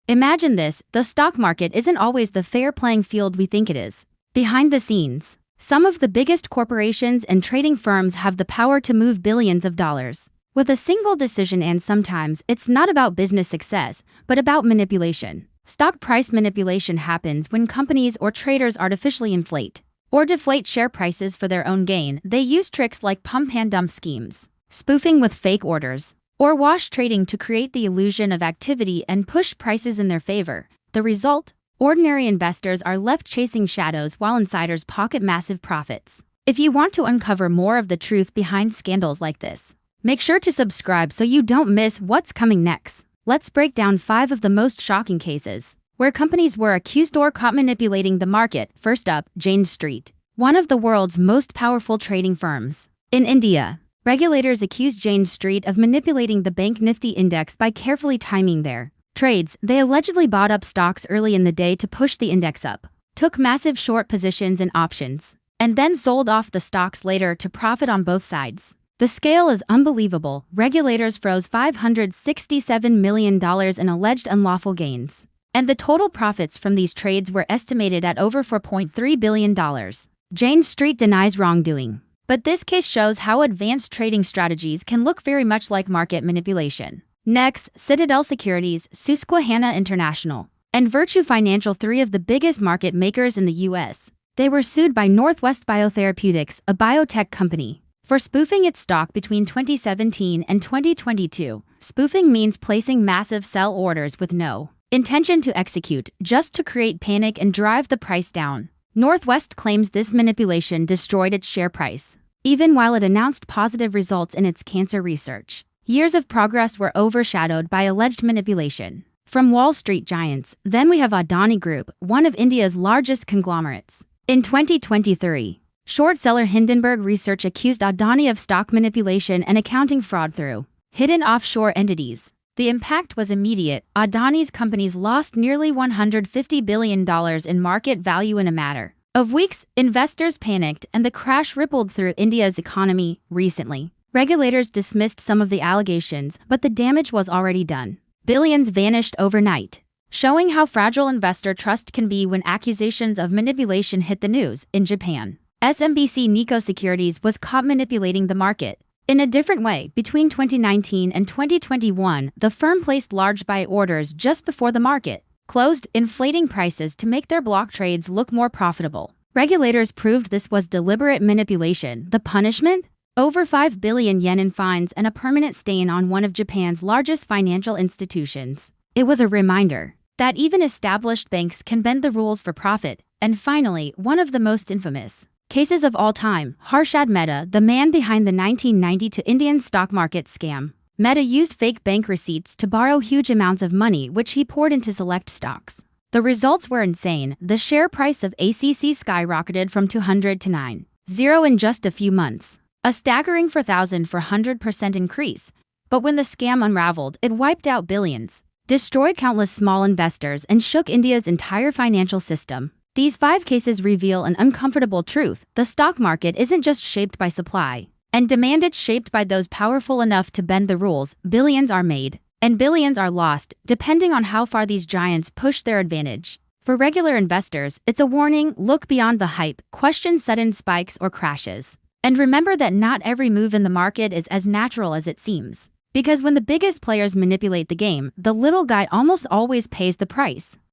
Imagine this, the stock market isn't always the fair playing field we think it is. Behind the scenes, some of the biggest corporations and trading firms have the power to move billions of dollars with a single decision, and sometimes it's not about business success, but about manipulation. Stock price manipulation happens when companies or traders artificially inflate or deflate share prices for their own gain. They use tricks like pump and dump schemes, spoofing with fake orders, or wash trading to create the illusion of activity and push prices in their favor. The result? Ordinary investors are left chasing shadows while insiders pocket massive profits. If you want to uncover more of the truth behind scandals like this, make sure to subscribe so you don't miss what's coming next. Let's break down 5 of the most shocking cases where companies were accused or caught manipulating the market. First up, Jane Street, one of the world's most powerful trading firms. In India, regulators accused Jane Street of manipulating the Bank Nifty index by carefully timing their trades. They allegedly bought up stocks early in the day to push the index up, took massive short positions in options, and then sold off the stocks later to profit on both sides. The scale is unbelievable. Regulators froze $567 million in alleged unlawful gains, and the total profits from these trades were estimated at over $4.3 billion. Jane Street denies wrongdoing, but this case shows how advanced trading strategies can look very much like market manipulation. Next, Citadel Securities, Susquehanna International, and Virtue Financial, 3 of the biggest market makers in the U.S. They were sued by Northwest Biotherapeutics, a biotech company, for spoofing its stock between 2017 and 2022. Spoofing means placing massive sell orders with no intention to execute, just to create panic and drive the price down. Northwest claims this manipulation destroyed its share price, even while it announced positive results in its cancer research. Years of progress were overshadowed by alleged manipulation from Wall Street giants. Then we have Adani Group, one of India's largest conglomerates. In 2023, short seller Hindenburg Research accused Adani of stock manipulation and accounting fraud through hidden offshore entities. The impact was immediate. Adani's companies lost nearly $150 billion in market value in a matter of weeks. Investors panicked, and the crash rippled through India's economy. Recently, regulators dismissed some of the allegations, but the damage was already done. Billions vanished overnight, showing how fragile investor trust can be when accusations of manipulation hit the news. In Japan, SMBC Nikko Securities was caught manipulating the market in a different way. Between 2019 and 2021, the firm placed large buy orders just before the market closed, inflating prices to make their block trades look more profitable. Regulators proved this was deliberate manipulation. The punishment? Over 5 billion yen in fines and a permanent stain on one of Japan's largest financial institutions. It was a reminder that even established banks can bend the rules for profit. And finally, one of the most infamous cases of all time, Harshad Mehta, the man behind the 1992 Indian stock market scam. Mehta used fake bank receipts to borrow huge amounts of money, which he poured into select stocks. The results were insane. The share price of ACC skyrocketed from 200 to 90 in just a few months, a staggering 4,400% increase. But when the scam unraveled, it wiped out billions, destroyed countless small investors, and shook India's entire financial system. These 5 cases reveal an uncomfortable truth. The stock market isn't just shaped by supply and demand, it's shaped by those powerful enough to bend the rules. Billions are made, and billions are lost, depending on how far these giants push their advantage. For regular investors, it's a warning. Look beyond the hype, question sudden spikes or crashes, and remember that not every move in the market is as natural as it seems. Because when the biggest players manipulate the game, the little guy almost always pays the price.